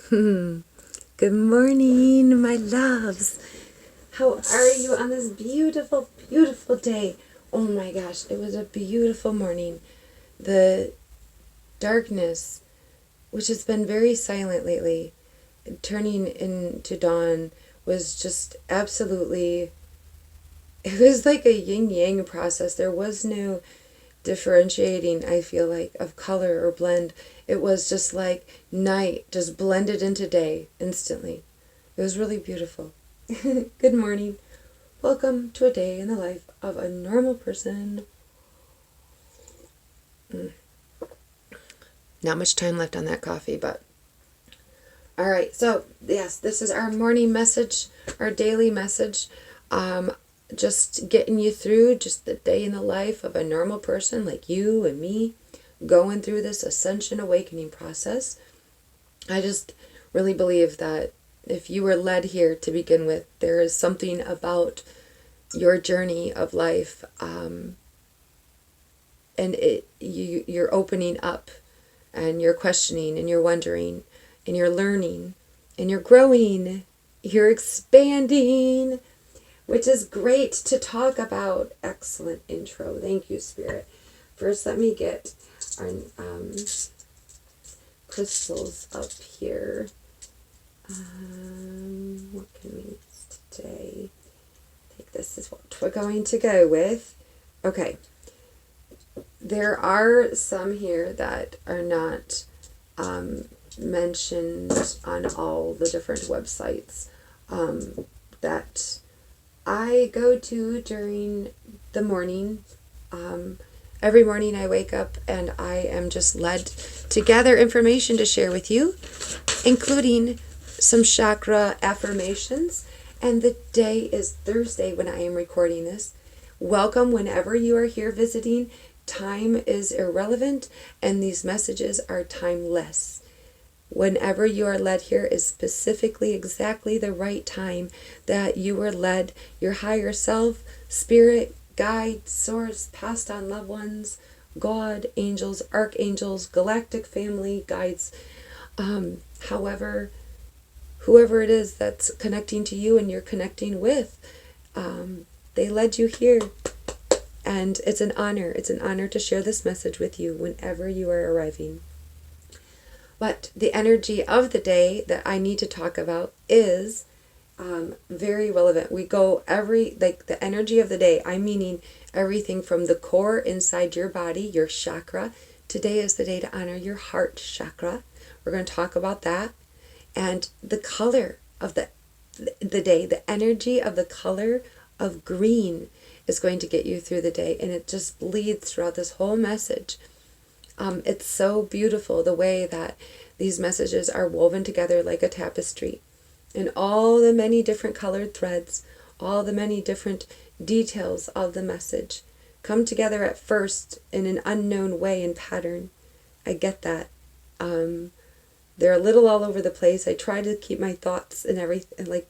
Good morning, my loves. How are you on this beautiful, beautiful day? Oh my gosh, it was a beautiful morning. The darkness, which has been very silent lately, turning into dawn, was just absolutely. It was like a yin yang process. There was no differentiating, I feel like, of color or blend. It was just like night just blended into day instantly. It was really beautiful. Good morning. Welcome to a day in the life of a normal person. Not much time left on that coffee, but all right. So, yes, this is our morning message, our daily message. Just getting you through just the day in the life of a normal person like you and me, going through this ascension awakening process. I just really believe that if you were led here to begin with, there is something about your journey of life, and you're opening up, and you're questioning, and you're wondering, and you're learning, and you're growing, you're expanding, which is great to talk about. Excellent intro. Thank you, Spirit. First, let me get our crystals up here. What can we use today? I think this is what we're going to go with. Okay. There are some here that are not mentioned on all the different websites that I go to during the morning. Every morning I wake up and I am just led to gather information to share with you, including some chakra affirmations. And the day is Thursday when I am recording this. Welcome whenever you are here visiting. Time is irrelevant and these messages are timeless. Whenever you are led here is specifically exactly the right time that you were led. Your higher self, spirit, guide, source, passed on loved ones, God, angels, archangels, galactic family, guides, however, whoever it is that's connecting to you and you're connecting with, they led you here. And it's an honor. It's an honor to share this message with you whenever you are arriving. But the energy of the day that I need to talk about is very relevant. We go the energy of the day, I'm meaning everything from the core inside your body, your chakra. Today is the day to honor your heart chakra. We're going to talk about that. And the color of the day, the energy of the color of green is going to get you through the day. And it just bleeds throughout this whole message. It's so beautiful the way that these messages are woven together like a tapestry. And all the many different colored threads, all the many different details of the message come together at first in an unknown way and pattern. I get that. They're a little all over the place. I try to keep my thoughts and everything,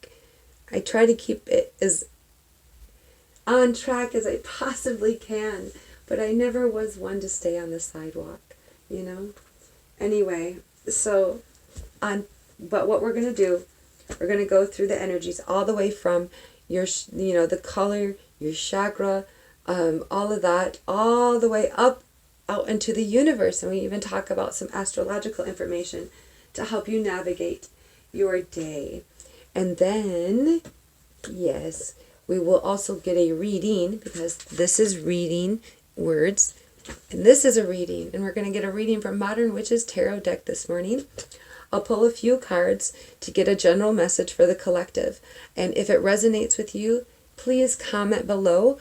I try to keep it as on track as I possibly can. But I never was one to stay on the sidewalk, Anyway, but what we're going to do, we're going to go through the energies all the way from your, the color, your chakra, all of that, all the way up out into the universe. And we even talk about some astrological information to help you navigate your day. And then, yes, we will also get a reading, because this is reading words, and this is a reading, and we're going to get a reading from Modern Witches Tarot deck this morning. I'll pull a few cards to get a general message for the collective, and if it resonates with you, please comment below,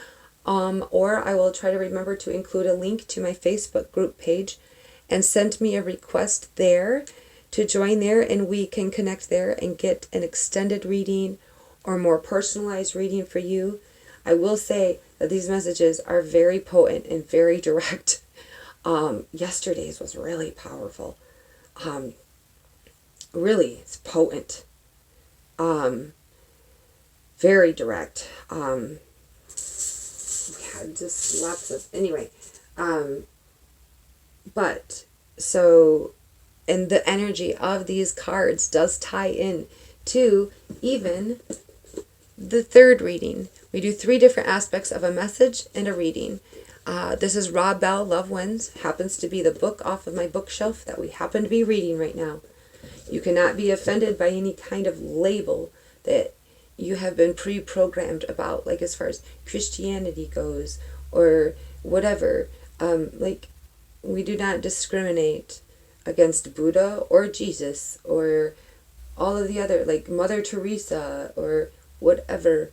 or I will try to remember to include a link to my Facebook group page and send me a request there to join there, and we can connect there and get an extended reading or more personalized reading for you. I will say that these messages are very potent and very direct. Yesterday's was really powerful. Really, it's potent. Very direct. We had just lots of... Anyway. But, so and the energy of these cards does tie in to even the third reading. We do 3 different aspects of a message and a reading. This is Rob Bell, Love Wins. Happens to be the book off of my bookshelf that we happen to be reading right now. You cannot be offended by any kind of label that you have been pre-programmed about, like as far as Christianity goes or whatever. Like, we do not discriminate against Buddha or Jesus or all of the other, like Mother Teresa or whatever.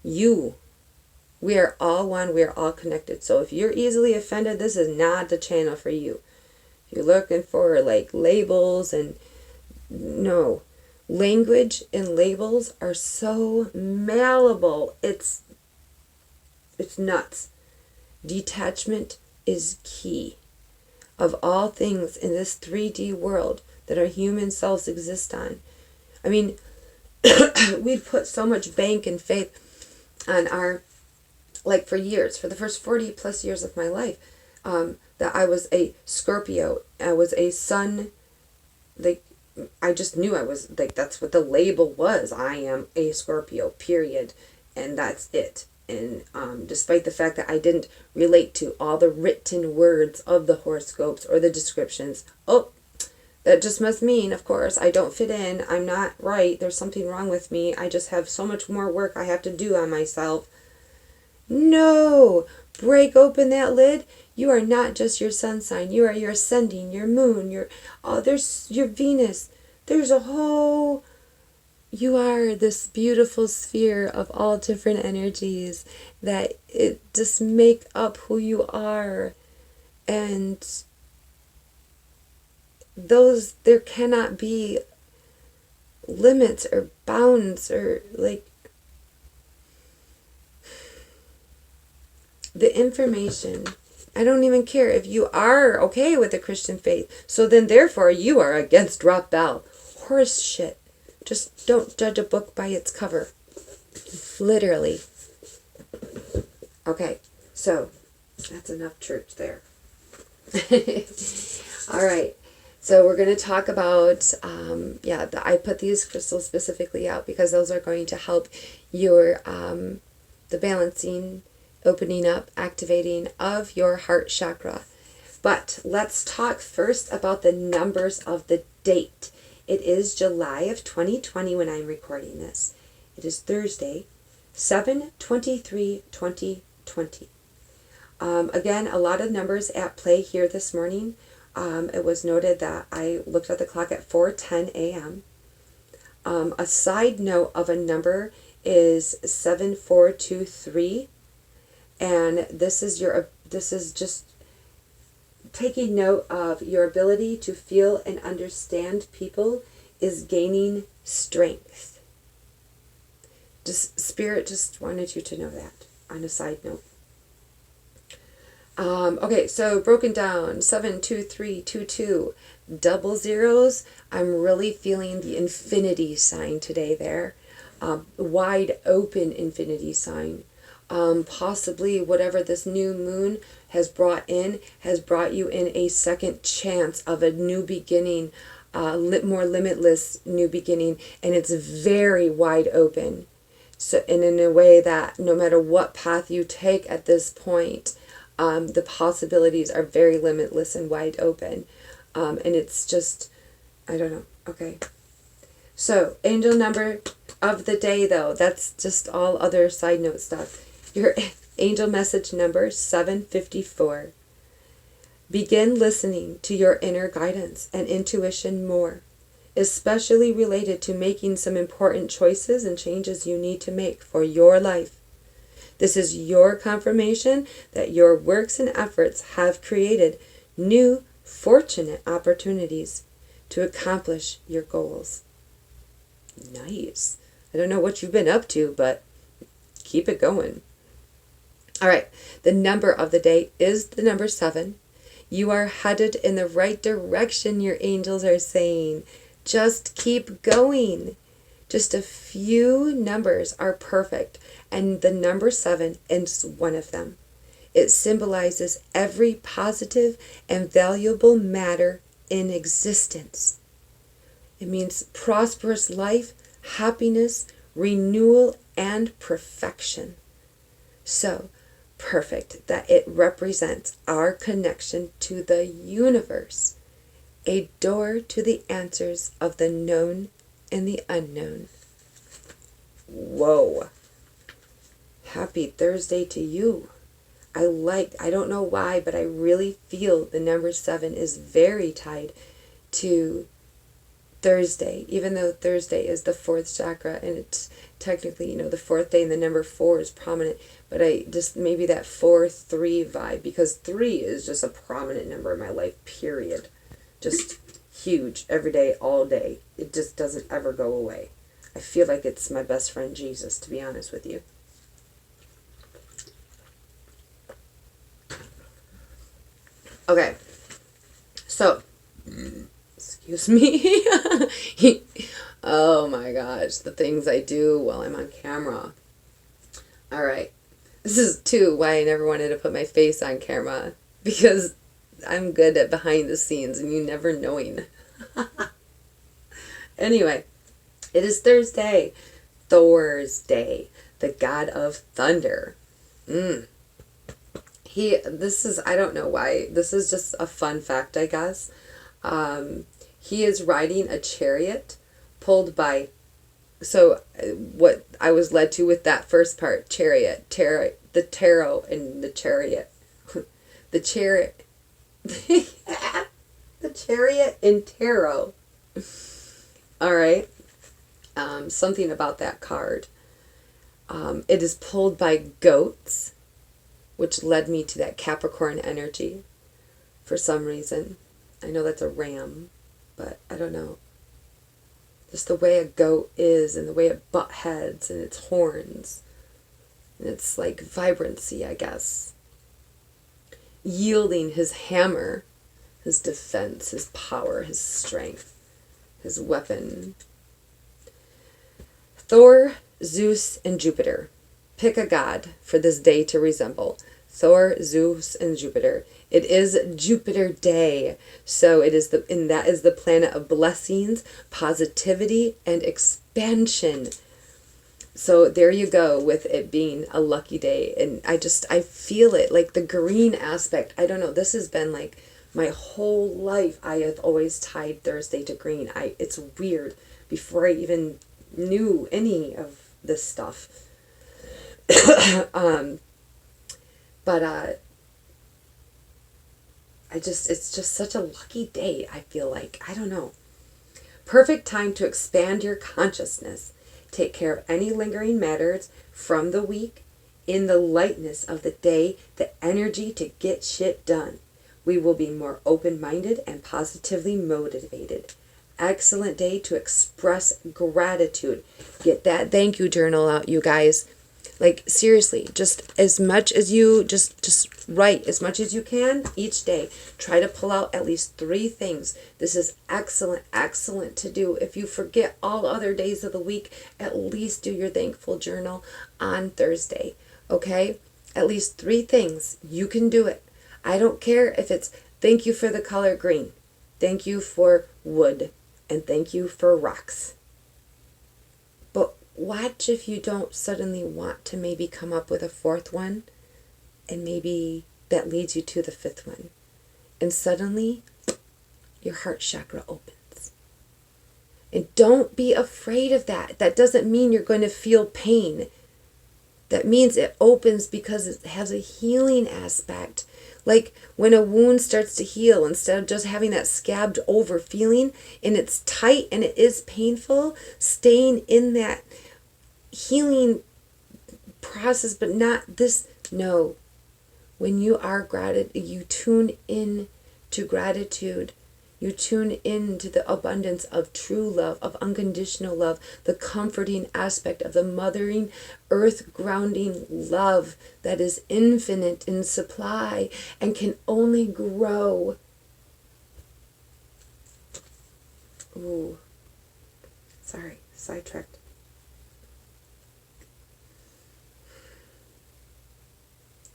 We are all one. We are all connected. So if you're easily offended, this is not the channel for you. If you're looking for like labels and no. Language and labels are so malleable. It's nuts. Detachment is key. Of all things in this 3D world that our human selves exist on. I mean, we'd put so much bank and faith on our, like for years, for the first 40 plus years of my life, that I was a Scorpio. I was a sun, like, I just knew I was, like, that's what the label was. I am a Scorpio, period. And that's it. And despite the fact that I didn't relate to all the written words of the horoscopes or the descriptions, that just must mean, of course, I don't fit in. I'm not right. There's something wrong with me. I just have so much more work I have to do on myself. No! Break open that lid. You are not just your sun sign. You are your ascending, your moon, there's your Venus. There's a whole... You are this beautiful sphere of all different energies that it just make up who you are. And there cannot be limits or bounds or like the information. I don't even care if you are okay with the Christian faith. So then therefore you are against Rob Bell. Horse shit. Just don't judge a book by its cover. Literally. Okay, so that's enough church there. All right. So we're going to talk about, I put these crystals specifically out because those are going to help your, the balancing, opening up, activating of your heart chakra. But let's talk first about the numbers of the date. It is July of 2020 when I'm recording this. It is Thursday, 7/23/2020. Again, a lot of numbers at play here this morning. It was noted that I looked at the clock at 4:10 a.m. A side note of a number is 7423, and this is just taking note of your ability to feel and understand people is gaining strength. Spirit just wanted you to know that on a side note. Okay, so broken down, 72322, double zeros. I'm really feeling the infinity sign today there. Wide open infinity sign. Possibly whatever this new moon has brought you in a second chance of a new beginning, more limitless new beginning, and it's very wide open. So, and in a way that no matter what path you take at this point, the possibilities are very limitless and wide open. And it's just, I don't know. Okay. So, angel number of the day, though, that's just all other side note stuff. Your angel message number 754. Begin listening to your inner guidance and intuition more, especially related to making some important choices and changes you need to make for your life. This is your confirmation that your works and efforts have created new, fortunate opportunities to accomplish your goals. Nice. I don't know what you've been up to, but keep it going. All right. The number of the day is the number 7. You are headed in the right direction, your angels are saying. Just keep going. Just a few numbers are perfect, and the number 7 is one of them. It symbolizes every positive and valuable matter in existence. It means prosperous life, happiness, renewal, and perfection. So perfect that it represents our connection to the universe, a door to the answers of the known and the unknown. Whoa. Happy Thursday to you. I don't know why, but I really feel the number 7 is very tied to Thursday, even though Thursday is the 4th chakra, and it's technically, the 4th day, and the number 4 is prominent, but I just, maybe that 4-3 vibe, because 3 is just a prominent number in my life, period. Just huge, every day, all day. It just doesn't ever go away. I feel like it's my best friend Jesus, to be honest with you. Okay, so, excuse me. Oh my gosh, the things I do while I'm on camera. All right, this is too why I never wanted to put my face on camera, because I'm good at behind the scenes and you never knowing. Anyway, it is Thursday, Thor's day, the god of thunder. I don't know why, this is just a fun fact, I guess. He is riding a chariot pulled by, so what I was led to with that first part, the tarot and the chariot. The chariot, the chariot and tarot. All right. Something about that card. It is pulled by goats, which led me to that Capricorn energy for some reason. I know that's a ram, but I don't know. Just the way a goat is, and the way it butt heads and its horns. And it's like vibrancy, I guess. Yielding his hammer, his defense, his power, his strength, his weapon. Thor, Zeus, and Jupiter. Pick a god for this day to resemble. Thor, Zeus, and Jupiter. It is Jupiter Day, so that is the planet of blessings, positivity, and expansion. So there you go with it being a lucky day, and I feel it, like the green aspect. I don't know, this has been like my whole life. I have always tied Thursday to green. It's weird. Before I even knew any of this stuff. It's just such a lucky day, I feel like. I don't know. Perfect time to expand your consciousness. Take care of any lingering matters from the week. In the lightness of the day, the energy to get shit done. We will be more open-minded and positively motivated. Excellent day to express gratitude. Get that thank you journal out, you guys. Like, seriously, just as much as you, just write as much as you can each day. Try to pull out at least 3 things. This is excellent to do. If you forget all other days of the week, at least do your thankful journal on Thursday, okay? At least 3 things. You can do it. I don't care if it's thank you for the color green, thank you for wood, and thank you for rocks. But watch if you don't suddenly want to maybe come up with a 4th one, and maybe that leads you to the 5th one. And suddenly, your heart chakra opens. And don't be afraid of that. That doesn't mean you're going to feel pain. That means it opens because it has a healing aspect. Like when a wound starts to heal, instead of just having that scabbed over feeling, and it's tight and it is painful, staying in that healing process, but not this. No. When you are you tune in to gratitude. You tune in to the abundance of true love, of unconditional love, the comforting aspect of the mothering, earth-grounding love that is infinite in supply and can only grow. Ooh, sorry, sidetracked.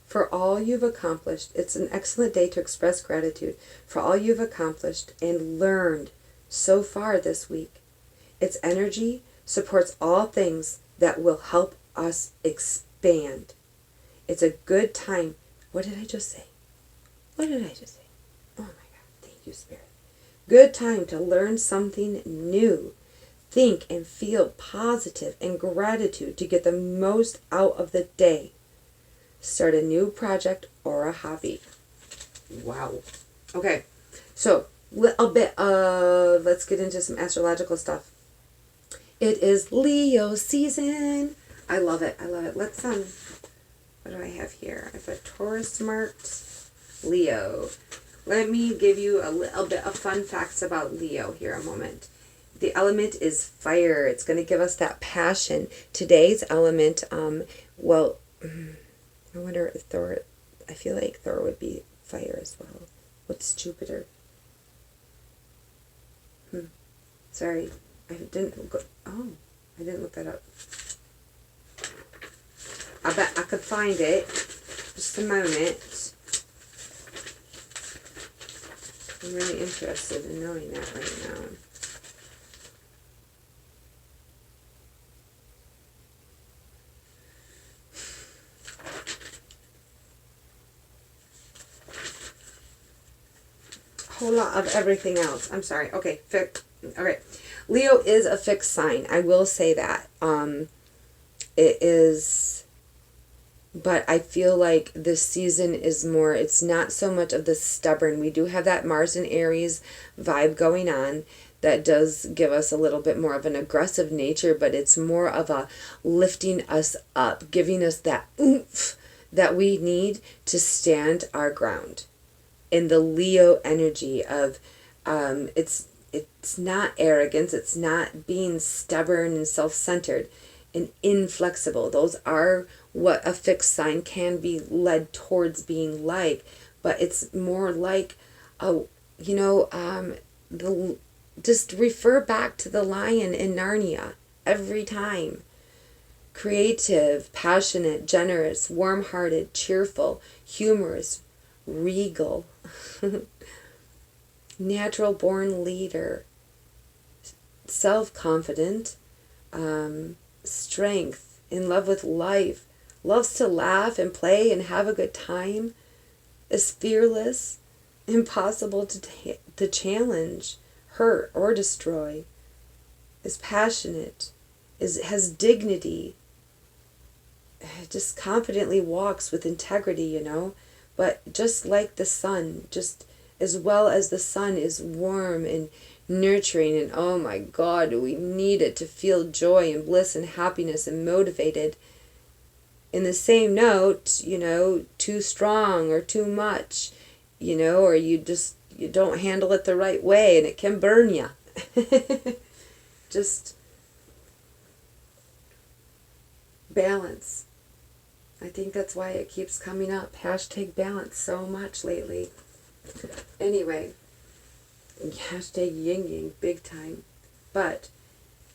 for all you've accomplished. It's an excellent day to express gratitude for all you've accomplished and learned so far this week. Its energy supports all things that will help us expand. It's a good time. What did I just say? What did I just say? Oh my God. Thank you, Spirit. Good time to learn something new. Think and feel positive and gratitude to get the most out of the day. Start a new project or a hobby. Wow. Okay. So, little bit of, let's get into some astrological stuff. It is Leo season. I love it. I love it. Let's, what do I have here? I have a Taurus marked Leo. Let me give you a little bit of fun facts about Leo here a moment. The element is fire. It's going to give us that passion. Today's element, I wonder if Thor, I feel like Thor would be fire as well. What's Jupiter? Sorry, I didn't look that up. I bet I could find it. Just a moment. I'm really interested in knowing that right now. Whole lot of everything else. I'm sorry. Okay, okay. Leo is a fixed sign. I will say that. It is, but I feel like this season is more, it's not so much of the stubborn. We do have that Mars and Aries vibe going on that does give us a little bit more of an aggressive nature, but it's more of a lifting us up, giving us that oomph that we need to stand our ground. In the Leo energy of, it's not arrogance, it's not being stubborn and self-centered and inflexible. Those are what a fixed sign can be led towards being like, but it's more like, just refer back to the lion in Narnia every time. Creative, passionate, generous, warm-hearted, cheerful, humorous, regal, natural born leader, self-confident, strength, in love with life, loves to laugh and play and have a good time, is fearless, impossible to challenge, hurt, or destroy, is passionate, has dignity, just confidently walks with integrity, but just like the sun, just as well as the sun is warm and nurturing, and oh my God, we need it to feel joy and bliss and happiness and motivated. In the same note, too strong or too much, or you don't handle it the right way and it can burn you. Just balance. I think that's why it keeps coming up. #balance so much lately. Anyway, #yin yang big time. But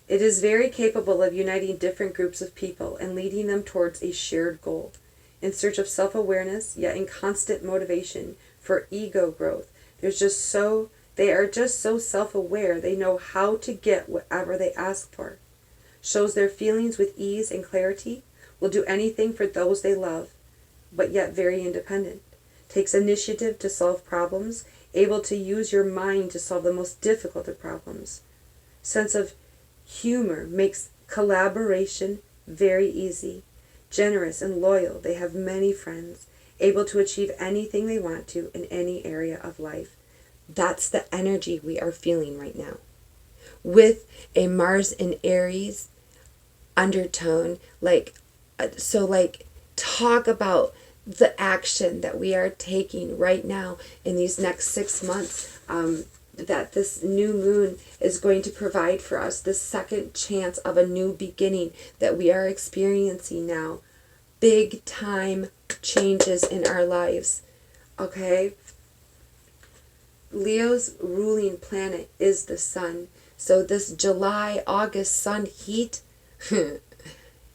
it is very capable of uniting different groups of people and leading them towards a shared goal. In search of self-awareness, yet in constant motivation for ego growth. They are just so self-aware they know how to get whatever they ask for. Shows their feelings with ease and clarity. Will do anything for those they love, but yet very independent. Takes initiative to solve problems, able to use your mind to solve the most difficult of problems. Sense of humor makes collaboration very easy. Generous and loyal, they have many friends, able to achieve anything they want to in any area of life. That's the energy we are feeling right now. With a Mars and Aries undertone, talk about the action that we are taking right now in these next 6 months, that this new moon is going to provide for us, this second chance of a new beginning that we are experiencing now. Big time changes in our lives. Okay? Leo's ruling planet is the sun. So this July, August sun heat,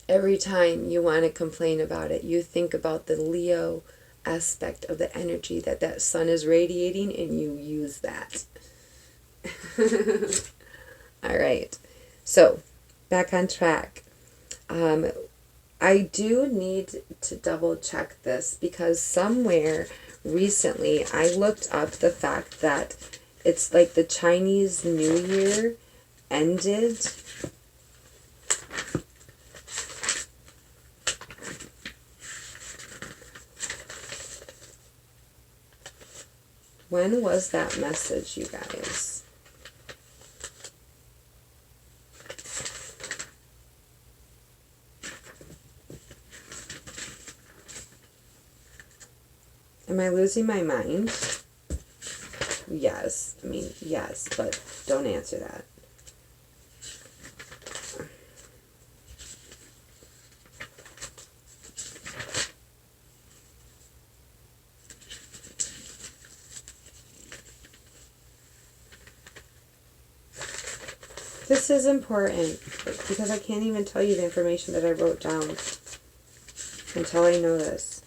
Every time you want to complain about it, you think about the Leo aspect of the energy that sun is radiating, and you use that. All right. So, back on track. I do need to double check this because somewhere recently I looked up the fact that it's like the Chinese New Year ended. When was that message, you guys? Am I losing my mind? Yes. I mean, yes, but don't answer that. This is important because I can't even tell you the information that I wrote down until I know this.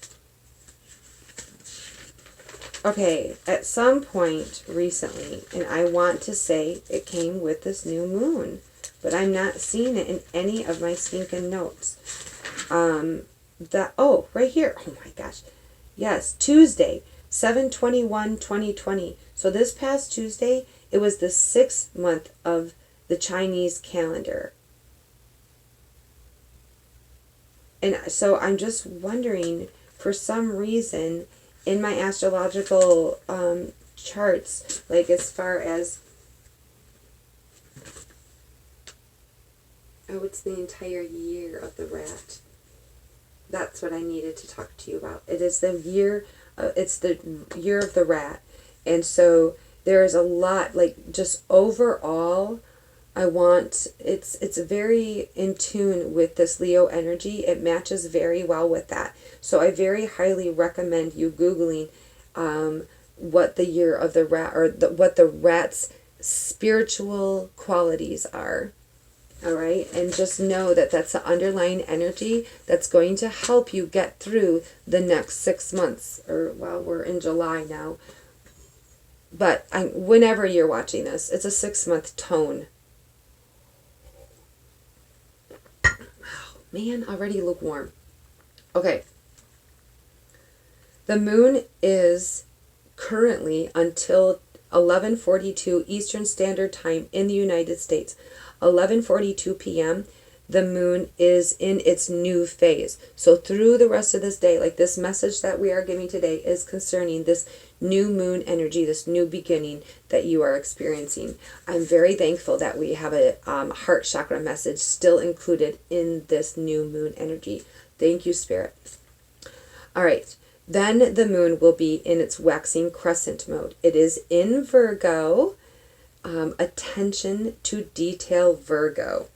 Okay, at some point recently, and I want to say it came with this new moon, but I'm not seeing it in any of my stinking notes. Right here. Oh my gosh. Yes, Tuesday, 7/21/2020. So this past Tuesday, it was the 6th month of the Chinese calendar. And so I'm just wondering, for some reason, in my astrological charts, like as far as, it's the entire year of the rat. That's what I needed to talk to you about. It is the year, it's the year of the rat. And so there is a lot, like just overall, it's very in tune with this Leo energy. It matches very well with that. So I very highly recommend you Googling what the year of the rat, or what the rat's spiritual qualities are. All right, and just know that that's the underlying energy that's going to help you get through the next 6 months, or we're in July now. But whenever you're watching this, it's a 6-month tone. Oh, man, already lukewarm. Okay. The moon is currently until 11:42 Eastern Standard Time in the United States. 11:42 p.m. the moon is in its new phase. So through the rest of this day, like this message that we are giving today is concerning this new moon energy, this new beginning that you are experiencing. I'm very thankful that we have a heart chakra message still included in this new moon energy. Thank you, Spirit. All right. Then the moon will be in its waxing crescent mode. It is in Virgo. Attention to detail, Virgo.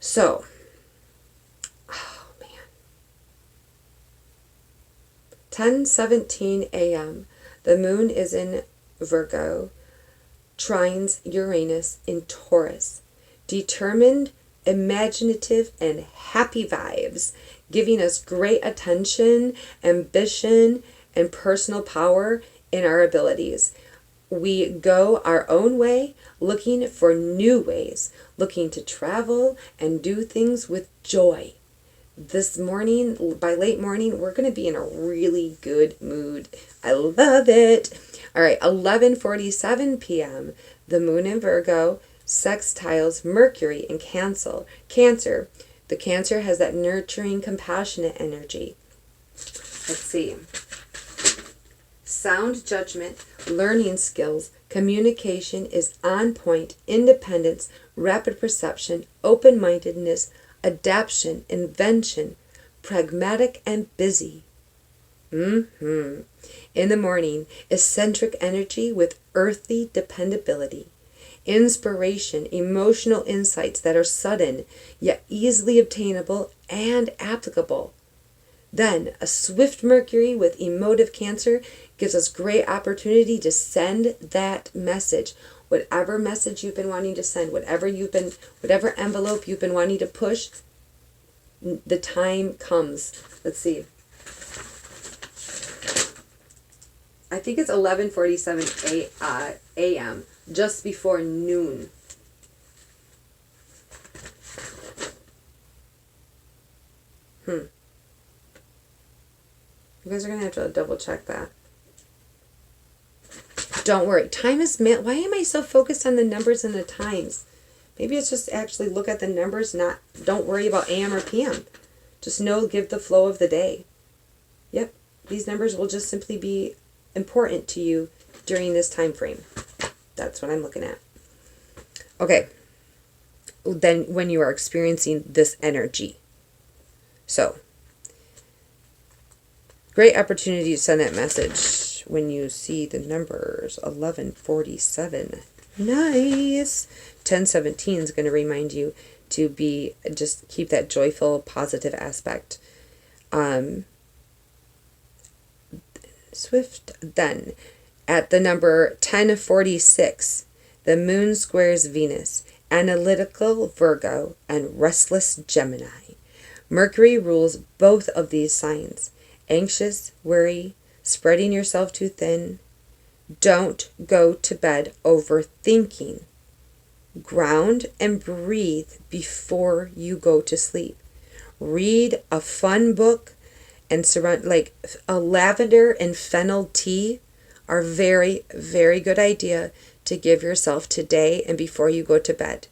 So, oh man, 10:17 a.m. The moon is in Virgo, trines Uranus in Taurus. Determined, imaginative, and happy vibes, giving us great attention, ambition, and personal power in our abilities. We go our own way, looking for new ways, looking to travel and do things with joy. This morning, by late morning, we're going to be in a really good mood. I love it. All right, 11:47 p.m., the moon in Virgo sextiles Mercury in Cancer. The Cancer has that nurturing, compassionate energy. Let's see. Sound judgment, learning skills, communication is on point, independence, rapid perception, open-mindedness, adaptation, invention, pragmatic and busy. In the morning, eccentric energy with earthy dependability. Inspiration, emotional insights that are sudden, yet easily obtainable and applicable. Then, a swift Mercury with emotive Cancer gives us great opportunity to send that message. Whatever message you've been wanting to send, whatever envelope you've been wanting to push, the time comes. Let's see. I think it's 11:47 a.m. just before noon. You guys are going to have to double check that. Don't worry. Time is... Why am I so focused on the numbers and the times? Maybe it's just actually look at the numbers, don't worry about AM or PM. Just give the flow of the day. Yep. These numbers will just simply be important to you during this time frame. That's what I'm looking at. Okay. Then when you are experiencing this energy. So, great opportunity to send that message when you see the numbers 11:47. Nice. 10:17 is going to remind you to just keep that joyful, positive aspect. Swift. Then, at the number 10:46, the moon squares Venus, analytical Virgo, and restless Gemini. Mercury rules both of these signs. Anxious, worry, spreading yourself too thin. Don't go to bed overthinking. Ground and breathe before you go to sleep. Read a fun book and like a lavender and fennel tea are very, very good idea to give yourself today and before you go to bed.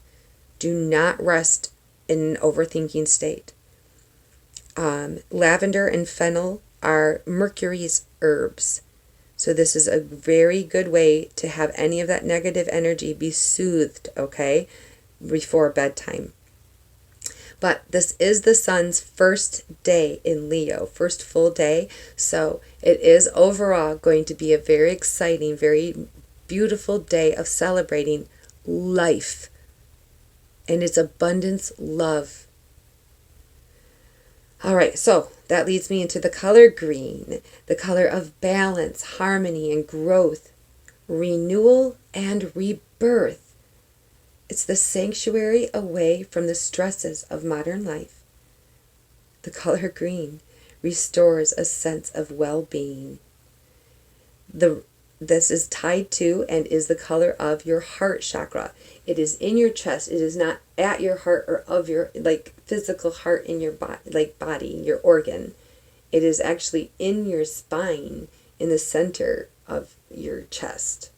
Do not rest in an overthinking state. Lavender and fennel are Mercury's herbs. So this is a very good way to have any of that negative energy be soothed, okay, before bedtime. But this is the sun's first day in Leo, first full day. So it is overall going to be a very exciting, very beautiful day of celebrating life and its abundance, love. All right, so that leads me into the color green, the color of balance, harmony, and growth, renewal, and rebirth. It's the sanctuary away from the stresses of modern life. The color green restores a sense of well-being. This is tied to and is the color of your heart chakra. It is in your chest. It is not at your heart or of your physical heart in your body, your organ. It is actually in your spine, in the center of your chest.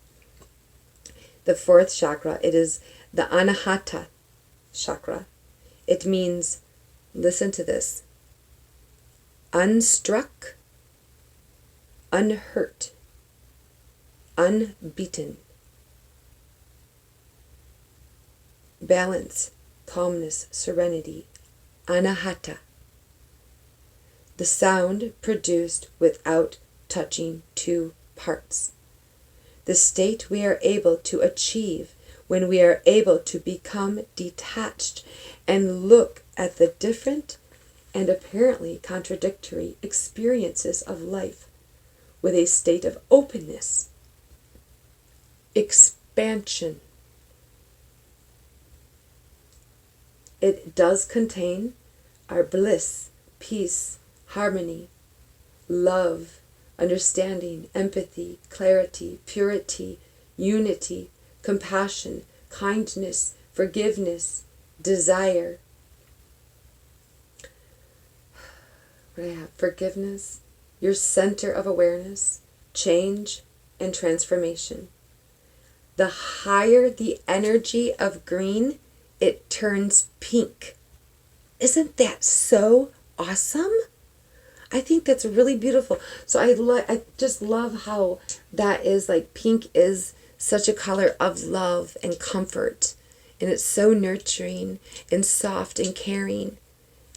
The fourth chakra, it is the Anahata chakra. It means, listen to this, unstruck, unhurt, unbeaten. Balance, calmness, serenity. Anahata. The sound produced without touching two parts. The state we are able to achieve when we are able to become detached and look at the different and apparently contradictory experiences of life with a state of openness, expansion. It does contain our bliss, peace, harmony, love, understanding, empathy, clarity, purity, unity, compassion, kindness, forgiveness, desire. What do I have? Forgiveness, your center of awareness, change, and transformation. The higher the energy of green, it turns pink. Isn't that so awesome? I think that's really beautiful. So I just love how that is pink is such a color of love and comfort. And it's so nurturing and soft and caring.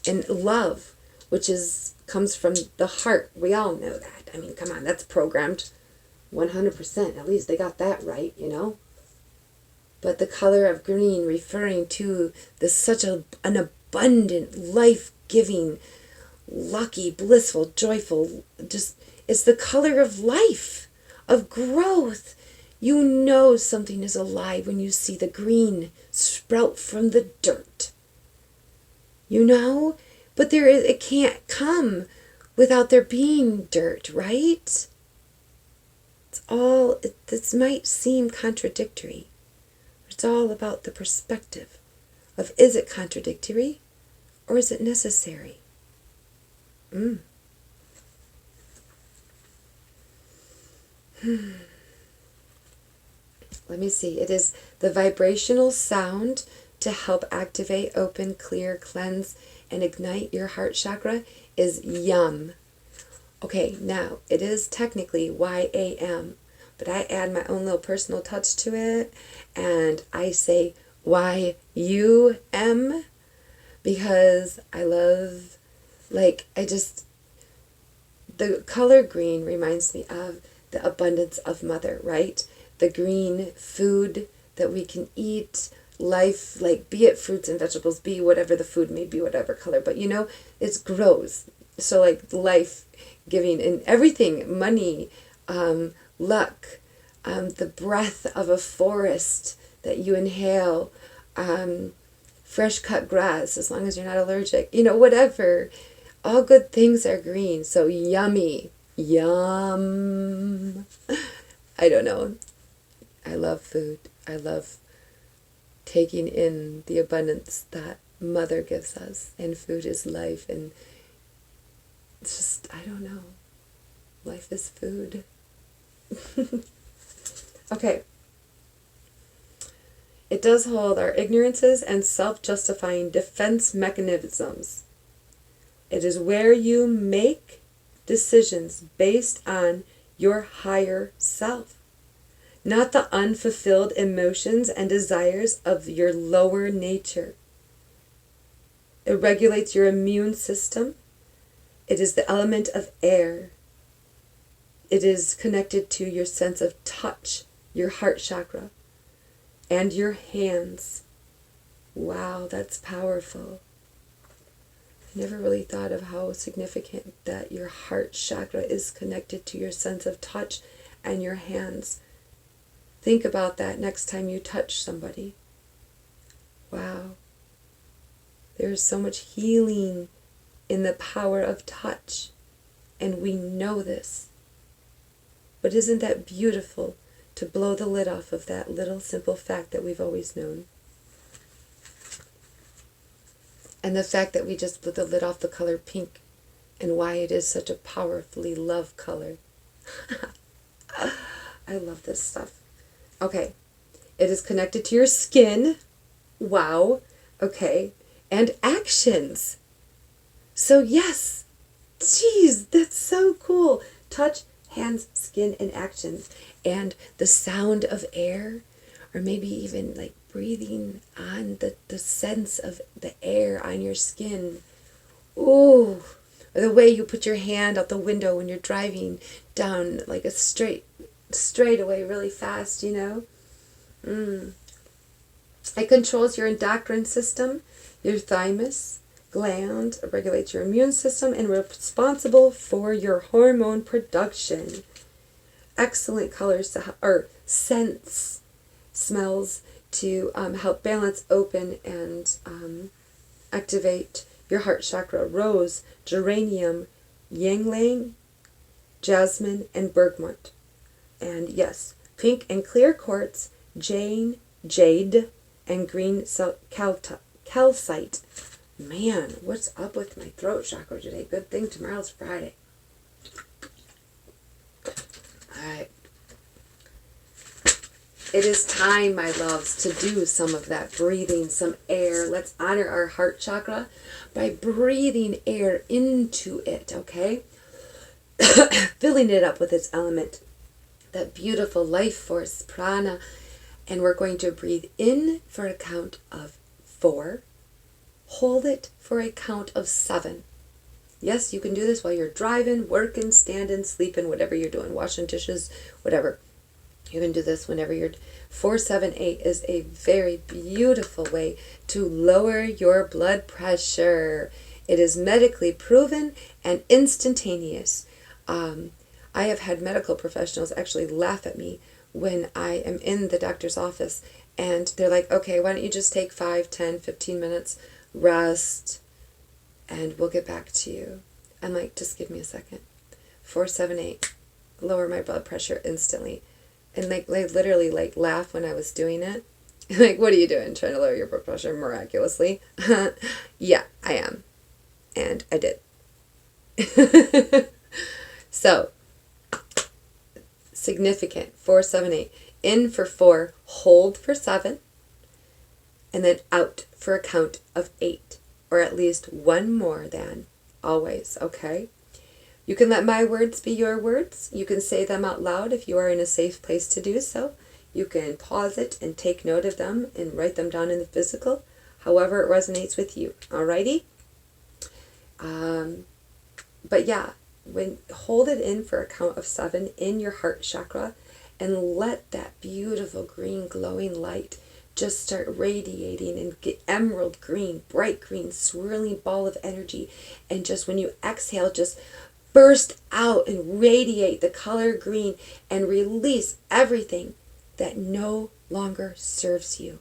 And love, which comes from the heart. We all know that. I mean, come on, that's programmed 100%. At least they got that right, But the color of green referring to such an abundant, life-giving, lucky, blissful, joyful, it's the color of life, of growth. You know something is alive when you see the green sprout from the dirt. But it can't come without there being dirt, right? This might seem contradictory. It's all about the perspective of, is it contradictory or is it necessary? Let me see. It is the vibrational sound to help activate, open, clear, cleanse, and ignite your heart chakra is yum. Okay, now it is technically YAM, but I add my own little personal touch to it, and I say YUM because I love, the color green reminds me of the abundance of Mother, right? The green food that we can eat, life, be it fruits and vegetables, be whatever the food may be, whatever color, but it grows. So life giving and everything, money, luck, the breath of a forest that you inhale, fresh cut grass, as long as you're not allergic, whatever. All good things are green. So yummy. Yum. I don't know. I love food. I love taking in the abundance that Mother gives us. And food is life. And it's just, I don't know. Life is food. Okay. It does hold our ignorances and self-justifying defense mechanisms. It is where you make decisions based on your higher self, not the unfulfilled emotions and desires of your lower nature. It regulates your immune system. It is the element of air. It is connected to your sense of touch, your heart chakra, and your hands. Wow, that's powerful. I never really thought of how significant that your heart chakra is connected to your sense of touch and your hands. Think about that next time you touch somebody. Wow. There's so much healing in the power of touch, and we know this. But isn't that beautiful to blow the lid off of that little simple fact that we've always known? And the fact that we just blew the lid off the color pink and why it is such a powerfully loved color. I love this stuff. Okay. It is connected to your skin. Wow. Okay. And actions. So yes. Jeez, that's so cool. Touch, hands, skin, and actions. And the sound of air, or maybe even breathing on the sense of the air on your skin. Ooh. Or the way you put your hand out the window when you're driving down a straightaway really fast, It controls your endocrine system, your thymus gland, regulates your immune system, and responsible for your hormone production. Excellent colors or scents, smells to help balance, open, and activate your heart chakra. Rose, geranium, ylang-ylang, jasmine, and bergamot. And yes, pink and clear quartz, jade, and green calcite. Man, what's up with my throat chakra today? Good thing tomorrow's Friday. Alright. It is time, my loves, to do some of that breathing, some air. Let's honor our heart chakra by breathing air into it, okay? Filling it up with its element, that beautiful life force, prana. And we're going to breathe in for a count of 4. Hold it for a count of 7. Yes, you can do this while you're driving, working, standing, sleeping, whatever you're doing, washing dishes, whatever. You can do this whenever you're... 4, 7, 8 is a very beautiful way to lower your blood pressure. It is medically proven and instantaneous. I have had medical professionals actually laugh at me when I am in the doctor's office and they're like, okay, why don't you just take 5, 10, 15 minutes, rest, and we'll get back to you. I'm like, just give me a second. 478. Lower my blood pressure instantly. And like literally like laugh when I was doing it. Like, what are you doing? Trying to lower your blood pressure miraculously? Yeah, I am. And I did. So, significant. 478. In for 4, hold for 7, and then out for a count of 8, or at least one more than always, okay? You can let my words be your words. You can say them out loud if you are in a safe place to do so. You can pause it and take note of them and write them down in the physical, however it resonates with you, alrighty? But yeah, hold it in for a count of 7 in your heart chakra, and let that beautiful green glowing light just start radiating and get emerald green, bright green, swirling ball of energy. And just when you exhale, just burst out and radiate the color green and release everything that no longer serves you.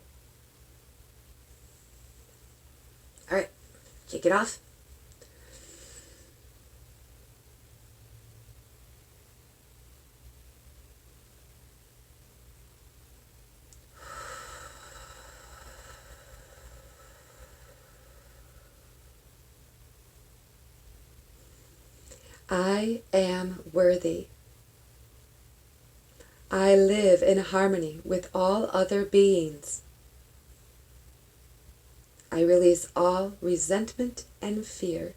All right, kick it off. I am worthy. I live in harmony with all other beings. I release all resentment and fear.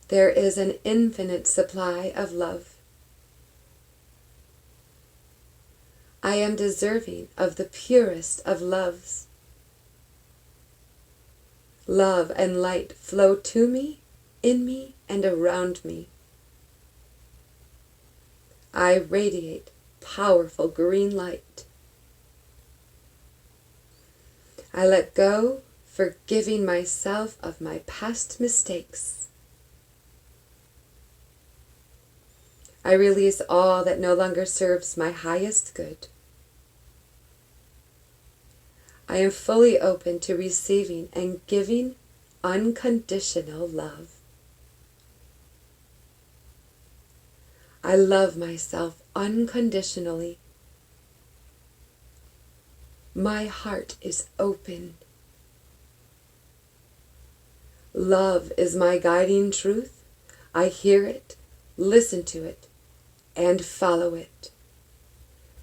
There is an infinite supply of love. I am deserving of the purest of loves. Love and light flow to me, in me, and around me. I radiate powerful green light. I let go, forgiving myself of my past mistakes. I release all that no longer serves my highest good. I am fully open to receiving and giving unconditional love. I love myself unconditionally. My heart is open. Love is my guiding truth. I hear it, listen to it, and follow it.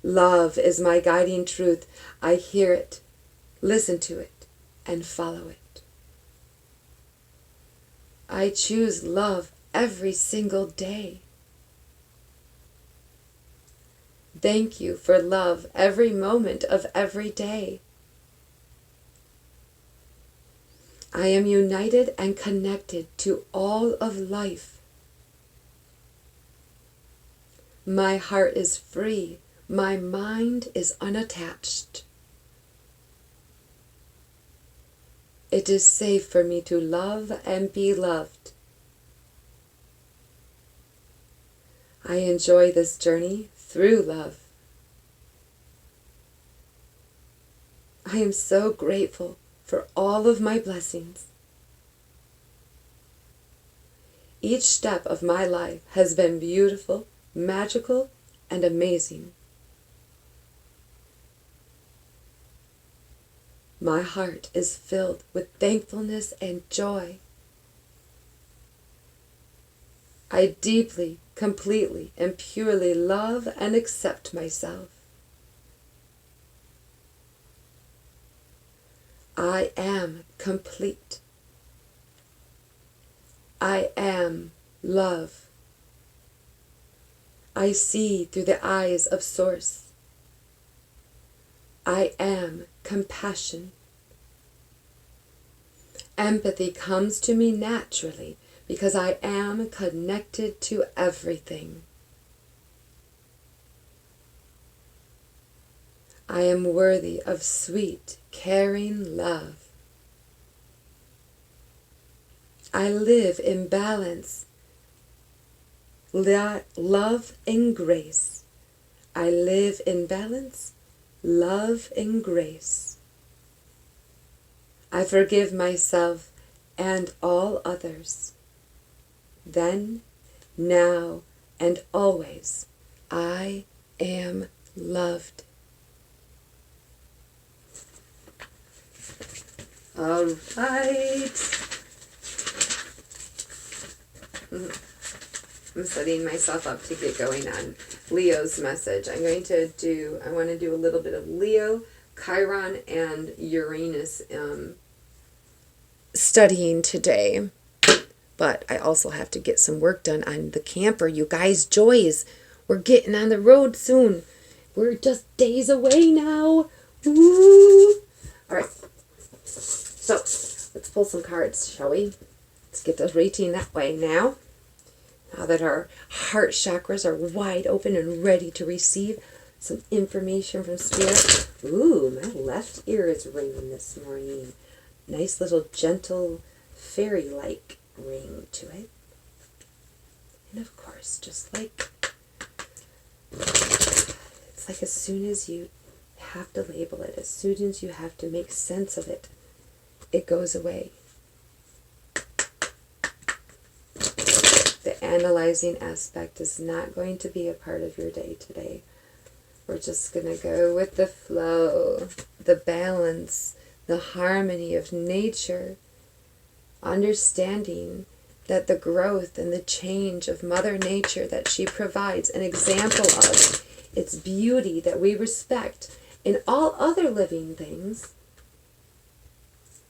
Love is my guiding truth. I hear it, listen to it, and follow it. I choose love every single day. Thank you for love every moment of every day. I am united and connected to all of life. My heart is free. My mind is unattached. It is safe for me to love and be loved. I enjoy this journey through love. I am so grateful for all of my blessings. Each step of my life has been beautiful, magical, and amazing. My heart is filled with thankfulness and joy. I deeply, completely, and purely love and accept myself. I am complete. I am love. I see through the eyes of Source. I am compassion. Empathy comes to me naturally because I am connected to everything. I am worthy of sweet, caring love. I live in balance, love and grace. I live in balance, love and grace. I forgive myself and all others. Then, now, and always, I am loved. All right. I'm setting myself up to get going on Leo's message. I want to do a little bit of Leo, Chiron, and Uranus studying today. But I also have to get some work done on the camper. You guys, joys, we're getting on the road soon. We're just days away now. Woo! All right. So, let's pull some cards, shall we? Let's get the rating that way now. Now that our heart chakras are wide open and ready to receive some information from Spirit. Ooh, my left ear is ringing this morning. Nice little gentle fairy-like ring to it. And of course, just like, it's like as soon as you have to label it, as soon as you have to make sense of it, it goes away. The analyzing aspect is not going to be a part of your day today. We're just going to go with the flow, the balance, the harmony of nature, understanding that the growth and the change of Mother Nature that she provides an example of, its beauty that we respect in all other living things.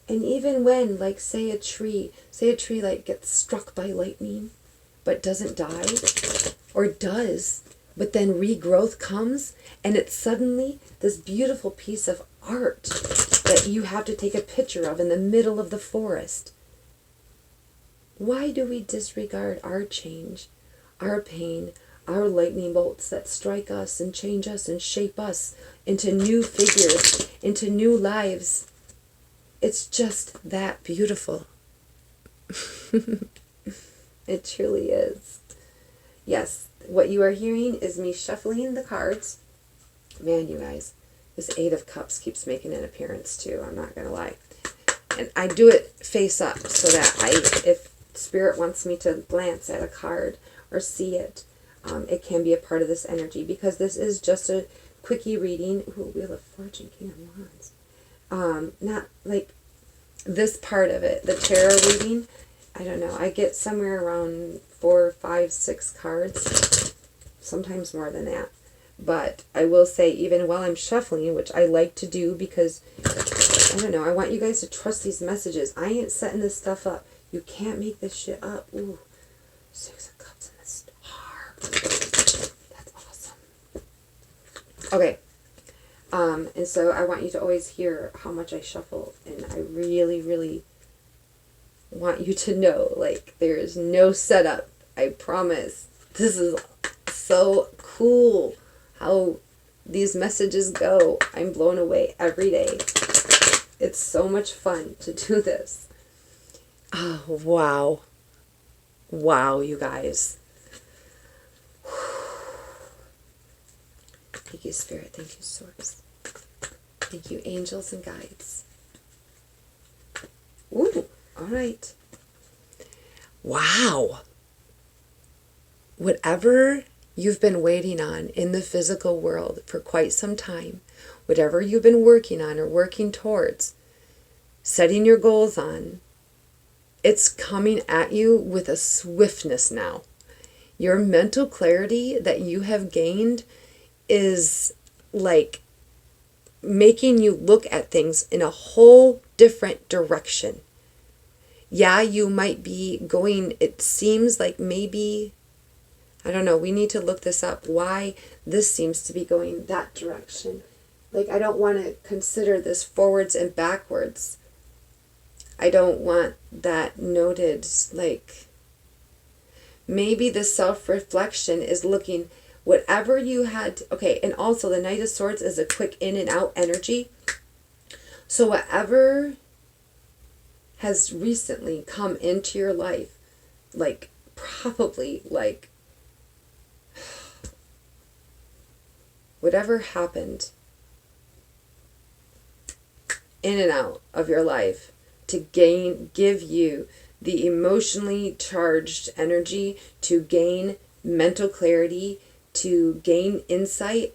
And even when, like, say a tree like gets struck by lightning, but doesn't die, or does, but then regrowth comes, and it's suddenly this beautiful piece of art that you have to take a picture of in the middle of the forest. Why do we disregard our change, our pain, our lightning bolts that strike us and change us and shape us into new figures, into new lives? It's just that beautiful. It truly is. Yes, what you are hearing is me shuffling the cards. Man, you guys, this Eight of Cups keeps making an appearance too, I'm not going to lie. And I do it face up so that if Spirit wants me to glance at a card or see it, it can be a part of this energy, because this is just a quickie reading. Ooh, Wheel of Fortune, King of Wands. Not like this part of it, the tarot reading. I don't know. I get somewhere around 4, 5, 6 cards, sometimes more than that. But I will say, even while I'm shuffling, which I like to do because, I don't know, I want you guys to trust these messages. I ain't setting this stuff up. You can't make this shit up. Ooh, 6 of Cups in the star. That's awesome. Okay. And so I want you to always hear how much I shuffle. And I really, really want you to know, like, there is no setup. I promise. This is so cool how these messages go. I'm blown away every day. It's so much fun to do this. Oh, wow. Wow, you guys. Thank you, Spirit. Thank you, Source. Thank you, angels and guides. Ooh, all right. Wow. Whatever you've been waiting on in the physical world for quite some time, whatever you've been working on or working towards, setting your goals on, it's coming at you with a swiftness now. Your mental clarity that you have gained is like making you look at things in a whole different direction. Yeah, you might be going, it seems like maybe, I don't know, we need to look this up, why this seems to be going that direction. Like, I don't want to consider this forwards and backwards. I don't want that noted, like, maybe the self-reflection is looking, whatever you had, okay, and also the Knight of Swords is a quick in and out energy. So whatever has recently come into your life, like, probably, like, whatever happened in and out of your life to give you the emotionally charged energy to gain mental clarity, to gain insight,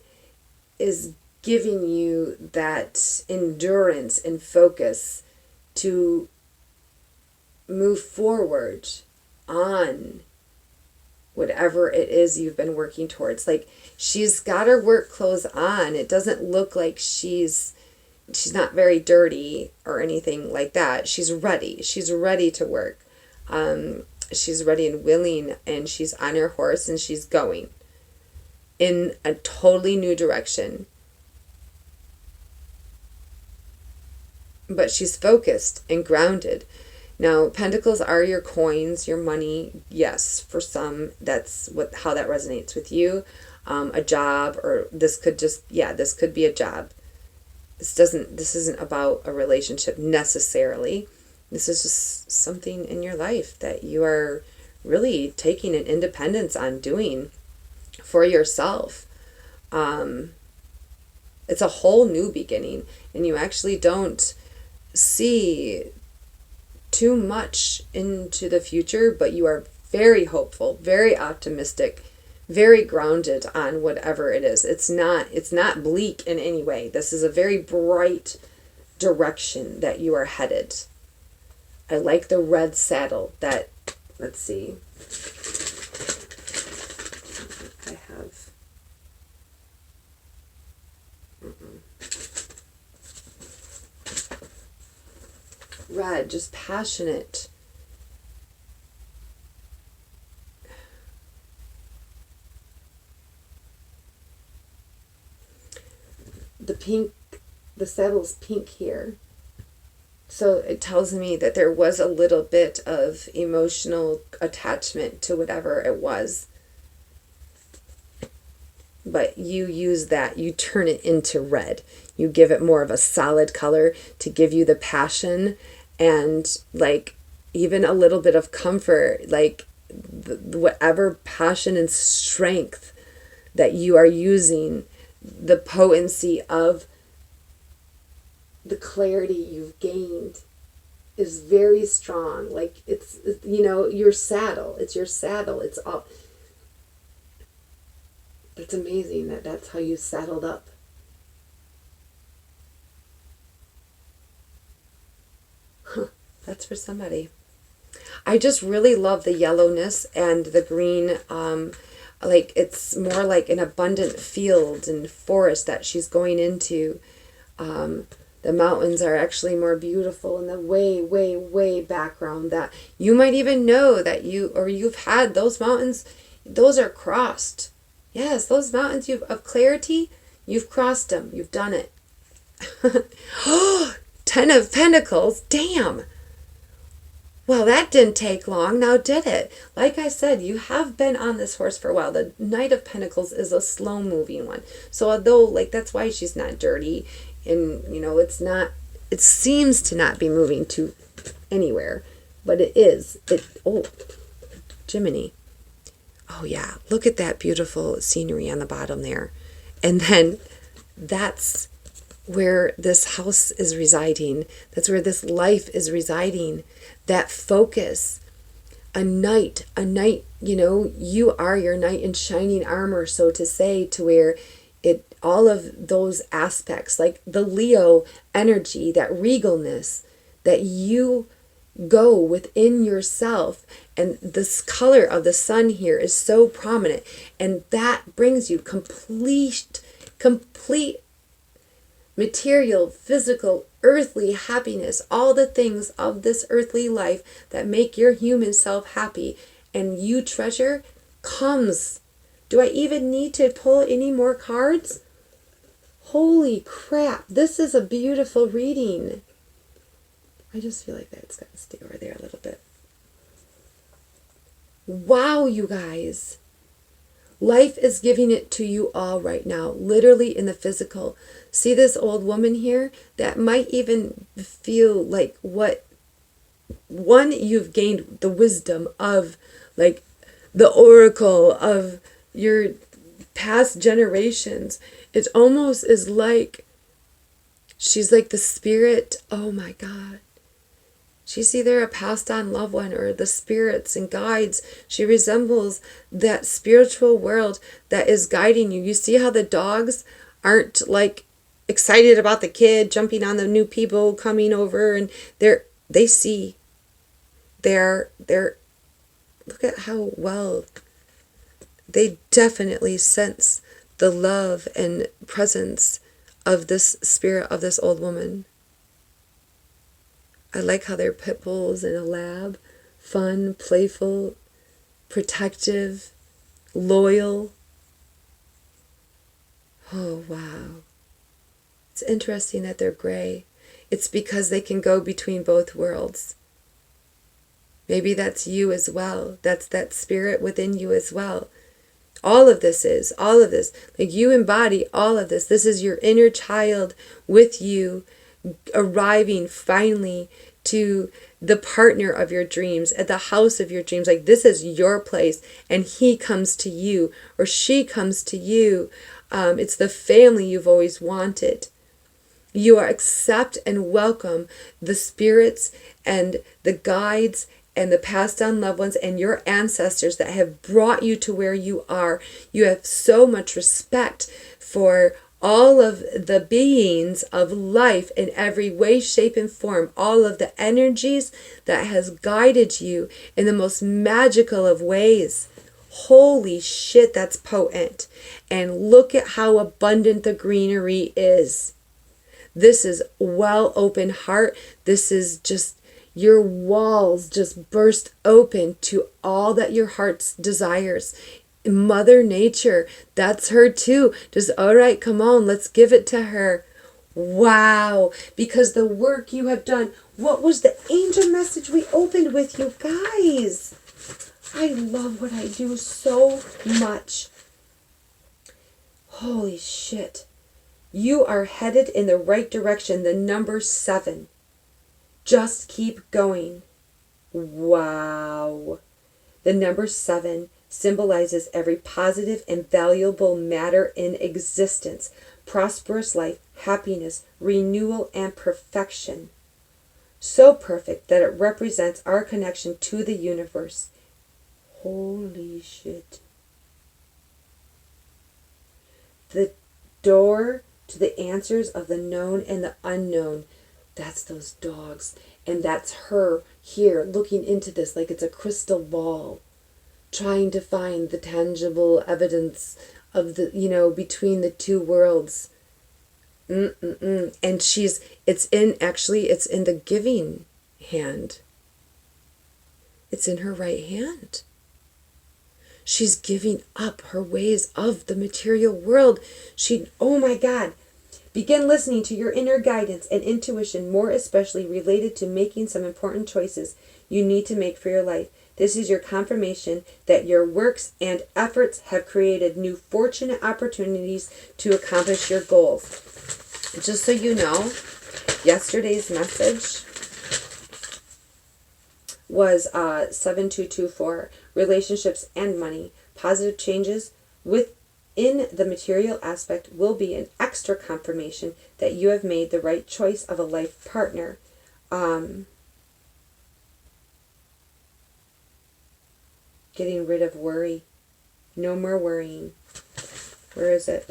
is giving you that endurance and focus to move forward on whatever it is you've been working towards. Like, she's got her work clothes on. It doesn't look like she's not very dirty or anything like that. She's ready. She's ready to work. She's ready and willing, and she's on her horse, and she's going in a totally new direction. But she's focused and grounded. Now, pentacles are your coins, your money. Yes, for some, that's how that resonates with you. A job, or this could be a job. This isn't about a relationship necessarily. This is just something in your life that you are really taking an independence on doing for yourself. It's a whole new beginning, and you actually don't see too much into the future, but you are very hopeful, very optimistic, very grounded on whatever it is. It's not bleak in any way. This is a very bright direction that you are headed. I like the red saddle that, let's see. I have red, just passionate. The pink, the saddle's pink here. So it tells me that there was a little bit of emotional attachment to whatever it was. But you use that, you turn it into red. You give it more of a solid color to give you the passion and like even a little bit of comfort, like whatever passion and strength that you are using, the potency of the clarity you've gained is very strong. Like it's your saddle. It's your saddle. It's all. It's amazing that that's how you saddled up. That's for somebody. I just really love the yellowness and the green. Like it's more like an abundant field and forest that she's going into. The mountains are actually more beautiful in the way, way, way background that you might even know that you've had those mountains. Those are crossed. Yes, those mountains of clarity, you've crossed them. You've done it. 10 of Pentacles. Damn. Well, that didn't take long, now did it? Like I said, you have been on this horse for a while. The Knight of Pentacles is a slow-moving one. So although, like, that's why she's not dirty, and, it seems to not be moving to anywhere, but it is. Jiminy. Oh, yeah, look at that beautiful scenery on the bottom there. And then that's where this house is residing. That's where this life is residing. That focus. A knight, you are your knight in shining armor, so to say, to where all of those aspects, like the Leo energy, that regalness, that you go within yourself, and this color of the sun here is so prominent, and that brings you complete material, physical, earthly happiness, all the things of this earthly life that make your human self happy and you treasure comes. Do I even need to pull any more cards? Holy crap, this is a beautiful reading. I just feel like that's got to stay over there a little bit. Wow, you guys. Life is giving it to you all right now, literally in the physical. See this old woman here? That might even feel like you've gained the wisdom of, like, the oracle of your past generations. It almost is like she's like the spirit. Oh my God. She's either a passed on loved one or the spirits and guides. She resembles that spiritual world that is guiding you. You see how the dogs aren't like excited about the kid jumping on the new people coming over, and they see. They're look at how well they definitely sense the love and presence of this spirit of this old woman. I like how they're pit bulls in a lab. Fun, playful, protective, loyal. Oh, wow. It's interesting that they're gray. It's because they can go between both worlds. Maybe that's you as well. That's that spirit within you as well. All of this. Like you embody all of this. This is your inner child with you, arriving finally to the partner of your dreams, at the house of your dreams. Like this is your place, and he comes to you or she comes to you. It's the family you've always wanted. You are accept and welcome the spirits and the guides and the passed down loved ones and your ancestors that have brought you to where you are. You have so much respect for all of the beings of life in every way, shape, and form, all of the energies that has guided you in the most magical of ways. Holy shit, that's potent. And look at how abundant the greenery is. This is well open heart. This is just your walls just burst open to all that your heart desires. Mother Nature, that's her too. Just, all right, come on, let's give it to her. Wow, because the work you have done. What was the angel message we opened with, you guys? I love what I do so much. Holy shit. You are headed in the right direction, the number 7. Just keep going. Wow. The number 7 symbolizes every positive and valuable matter in existence. Prosperous life, happiness, renewal, and perfection. So perfect that it represents our connection to the universe. Holy shit. The door to the answers of the known and the unknown. That's those dogs. And that's her here looking into this like it's a crystal ball, trying to find the tangible evidence of the, between the two worlds. And it's in the giving hand. It's in her right hand. She's giving up her ways of the material world. Oh my God. Begin listening to your inner guidance and intuition, more especially related to making some important choices you need to make for your life. This is your confirmation that your works and efforts have created new fortunate opportunities to accomplish your goals. Just so you know, yesterday's message was 7224, relationships and money. Positive changes within the material aspect will be an extra confirmation that you have made the right choice of a life partner. Getting rid of worry. No more worrying. Where is it?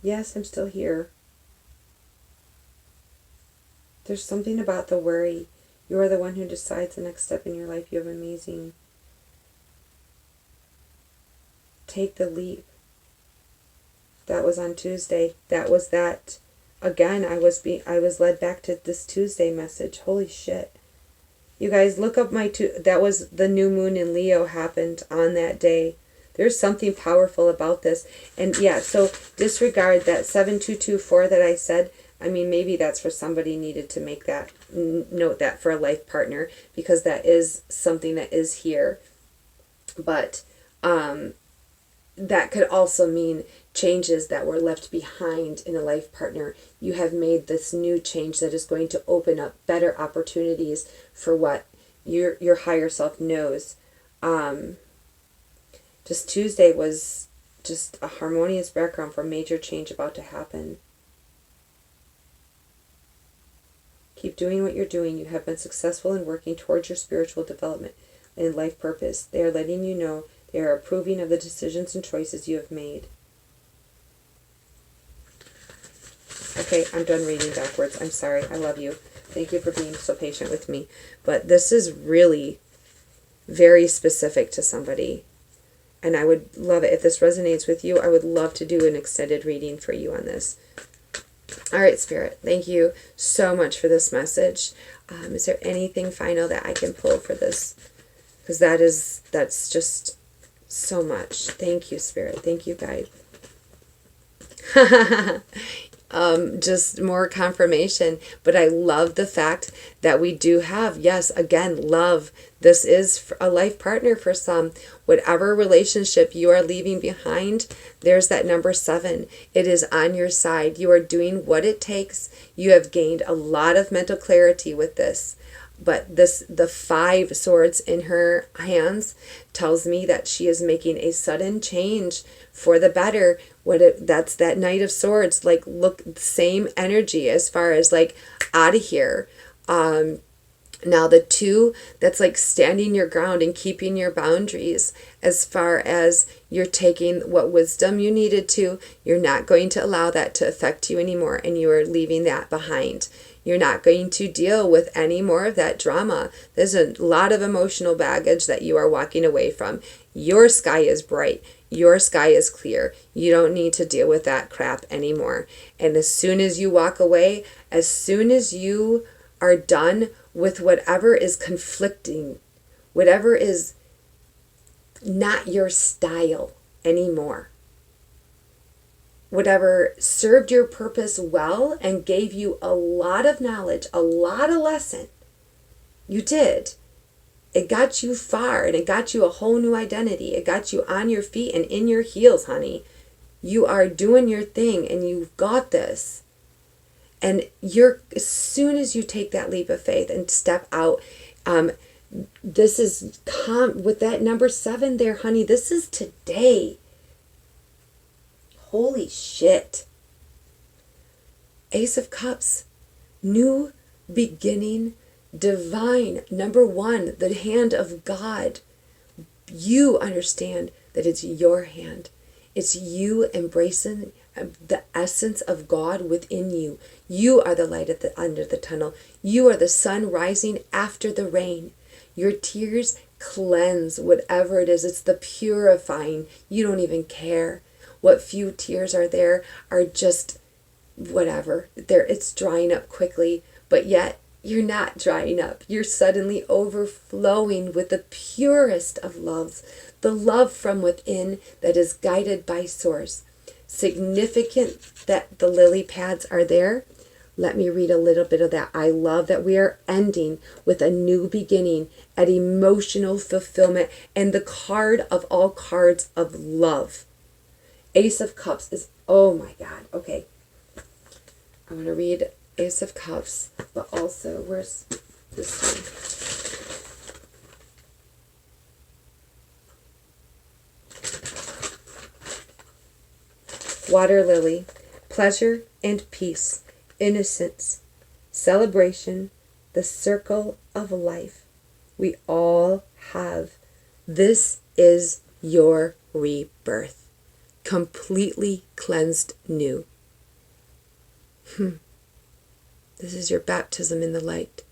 Yes, I'm still here. There's something about the worry. You are the one who decides the next step in your life. You have amazing. Take the leap. That was on Tuesday. That was that. Again, I was led back to this Tuesday message. Holy shit. You guys, look up that was the new moon in Leo happened on that day. There's something powerful about this. And yeah, so disregard that 7224 that I said. I mean, maybe that's for somebody needed to make that, note that for a life partner, because that is something that is here. But that could also mean changes that were left behind in a life partner. You have made this new change that is going to open up better opportunities for what your higher self knows. Just Tuesday was just a harmonious background for major change about to happen. Keep doing what you're doing. You have been successful in working towards your spiritual development and life purpose. They are letting you know they are approving of the decisions and choices you have made. Okay, I'm done reading backwards. I'm sorry. I love you. Thank you for being so patient with me. But this is really very specific to somebody. And I would love it. If this resonates with you, I would love to do an extended reading for you on this. All right, Spirit. Thank you so much for this message. Is there anything final that I can pull for this? Because that's just so much. Thank you, Spirit. Thank you, Guide. Just more confirmation. But I love the fact that we do have, yes, again, love. This is a life partner for some. Whatever relationship you are leaving behind, there's that number 7. It is on your side. You are doing what it takes. You have gained a lot of mental clarity with this. But the 5 swords in her hands tells me that she is making a sudden change for the better. That's that Knight of Swords. Like, look, same energy as far as like out of here. Now the 2, that's like standing your ground and keeping your boundaries as far as you're taking what wisdom you needed to. You're not going to allow that to affect you anymore, and you are leaving that behind. You're not going to deal with any more of that drama. There's a lot of emotional baggage that you are walking away from. Your sky is bright. Your sky is clear. You don't need to deal with that crap anymore. And as soon as you walk away, as soon as you are done with whatever is conflicting, whatever is not your style anymore, whatever served your purpose well and gave you a lot of knowledge, a lot of lesson, you did. It got you far, and it got you a whole new identity. It got you on your feet and in your heels, honey. You are doing your thing, and you've got this. And as soon as you take that leap of faith and step out, this is with that number 7 there, honey. This is today. Holy shit. Ace of Cups, new beginning, divine. Number 1, the hand of God. You understand that it's your hand. It's you embracing the essence of God within you. You are the light at the end of the tunnel. You are the sun rising after the rain. Your tears cleanse whatever it is. It's the purifying. You don't even care. What few tears are there are just whatever. It's drying up quickly, but yet you're not drying up. You're suddenly overflowing with the purest of loves, the love from within that is guided by Source. Significant that the lily pads are there. Let me read a little bit of that. I love that we are ending with a new beginning at emotional fulfillment, and the card of all cards of love. Ace of Cups is, oh my God. Okay. I want to read Ace of Cups, but also, where's this one? Water lily, pleasure and peace, innocence, celebration, the circle of life. We all have. This is your rebirth. Completely cleansed new. This is your baptism in the light.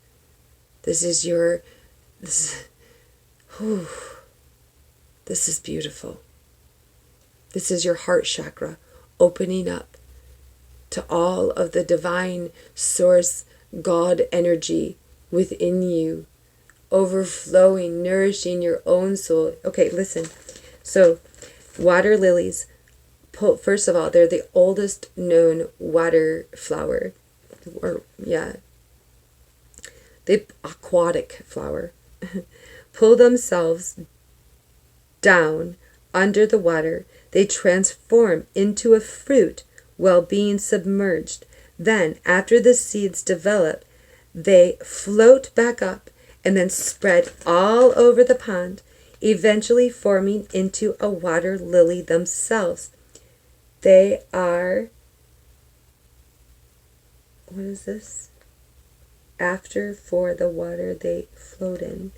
This is beautiful. This is your heart chakra opening up to all of the divine source God energy within you, overflowing, nourishing your own soul. Okay, listen. So, water lilies, first of all, they're the oldest known water flower. The aquatic flower. Pull themselves down under the water. they transform into a fruit while being submerged. Then, after the seeds develop, they float back up and then spread all over the pond, eventually forming into a water lily themselves. They are, what is this? After for the water they float in.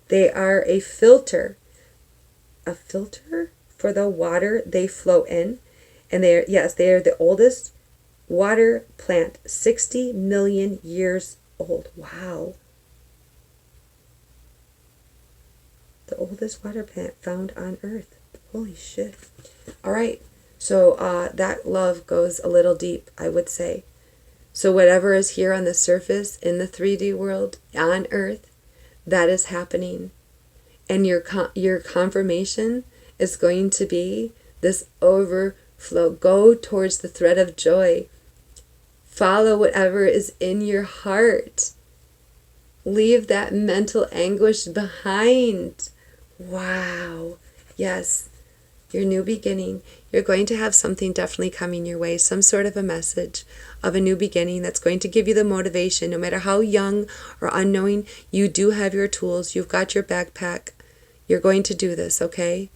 They are a filter for the water they float in. And they are the oldest water plant, 60 million years old. Wow. The oldest water plant found on Earth. Holy shit. All right. So that love goes a little deep, I would say. So whatever is here on the surface, in the 3D world, on Earth, that is happening. And your confirmation is going to be this overflow. Go towards the thread of joy. Follow whatever is in your heart. Leave that mental anguish behind. Wow. Yes. Your new beginning. You're going to have something definitely coming your way. Some sort of a message of a new beginning that's going to give you the motivation. No matter how young or unknowing, you do have your tools. You've got your backpack. You're going to do this, okay?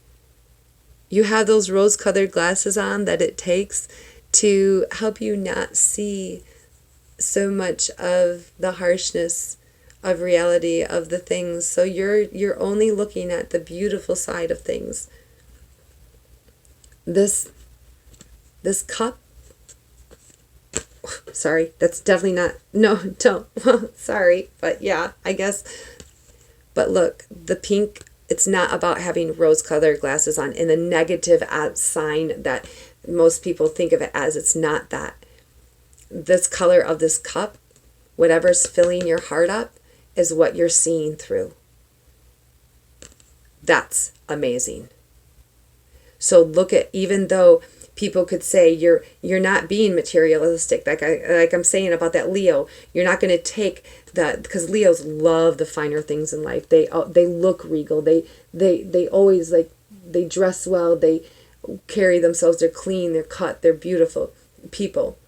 You have those rose-colored glasses on that it takes to help you not see so much of the harshness of reality of the things. So you're only looking at the beautiful side of things. This cup, sorry, that's definitely not, no, don't, sorry, but yeah, I guess. But look, the pink, it's not about having rose-colored glasses on in the negative sign that most people think of it as. It's not that. This color of this cup, whatever's filling your heart up, is what you're seeing through. That's amazing. So look at, even though people could say you're not being materialistic, like I'm saying about that Leo, you're not going to take that, because Leos love the finer things in life. They look regal. They always, like, they dress well. They carry themselves. They're clean. They're cut. They're beautiful people.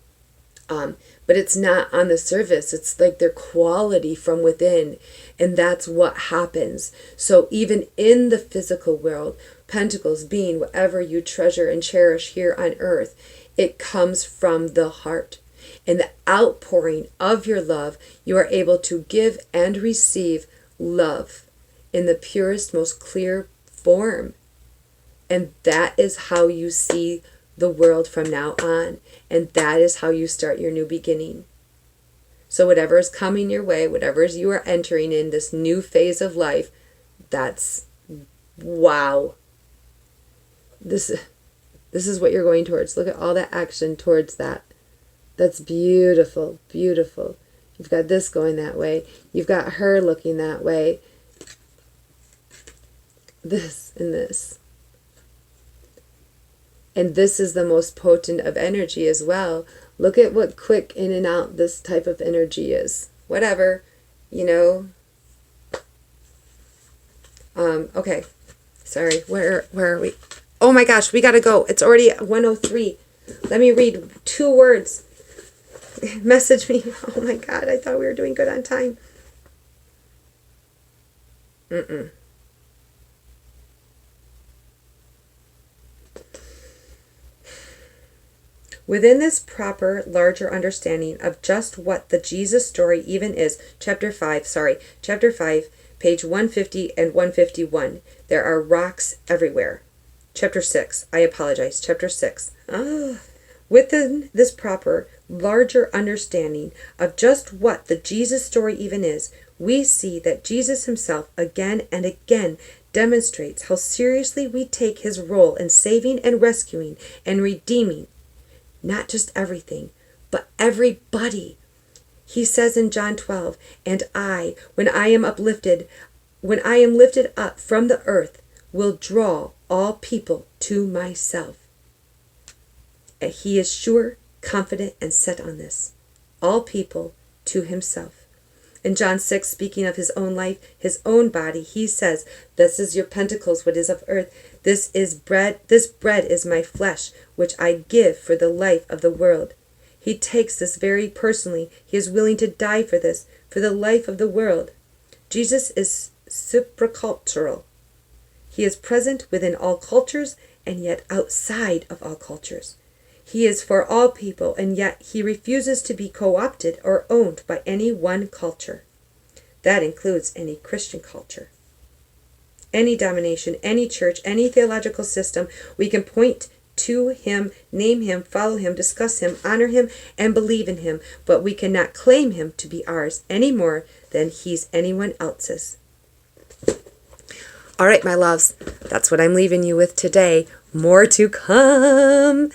But it's not on the surface. It's like their quality from within. And that's what happens. So even in the physical world, Pentacles being whatever you treasure and cherish here on earth, it comes from the heart. In the outpouring of your love, you are able to give and receive love in the purest, most clear form. And that is how you see the world from now on. And that is how you start your new beginning. So whatever is coming your way, whatever you are entering in this new phase of life, that's wow. This is what you're going towards. Look at all that action towards that. That's beautiful, beautiful. You've got this going that way. You've got her looking that way. This and this. And this is the most potent of energy as well. Look at what quick in and out this type of energy is. Whatever, okay. Sorry, where are we? Oh my gosh, we gotta go. It's already 1:03. Let me read 2 words. Message me. Oh my God, I thought we were doing good on time. Within this proper, larger understanding of just what the Jesus story even is, chapter 5, page 150 and 151, there are rocks everywhere. Chapter 6, chapter 6. Within this proper, larger understanding of just what the Jesus story even is, we see that Jesus himself again and again demonstrates how seriously we take his role in saving and rescuing and redeeming not just everything, but everybody. He says in John 12, and when I am lifted up from the earth, will draw all people to myself. And he is sure, confident, and set on this. All people to himself. In John 6, speaking of his own life, his own body, he says, "This is your pentacles, what is of earth. This bread is my flesh, which I give for the life of the world." He takes this very personally. He is willing to die for this, for the life of the world. Jesus is supracultural. He is present within all cultures and yet outside of all cultures. He is for all people, and yet he refuses to be co-opted or owned by any one culture. That includes any Christian culture. Any domination, any church, any theological system, we can point to him, name him, follow him, discuss him, honor him, and believe in him, but we cannot claim him to be ours any more than he's anyone else's. All right, my loves, that's what I'm leaving you with today. More to come.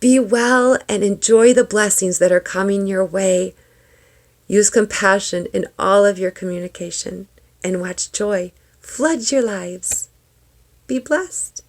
Be well and enjoy the blessings that are coming your way. Use compassion in all of your communication and watch joy flood your lives. Be blessed.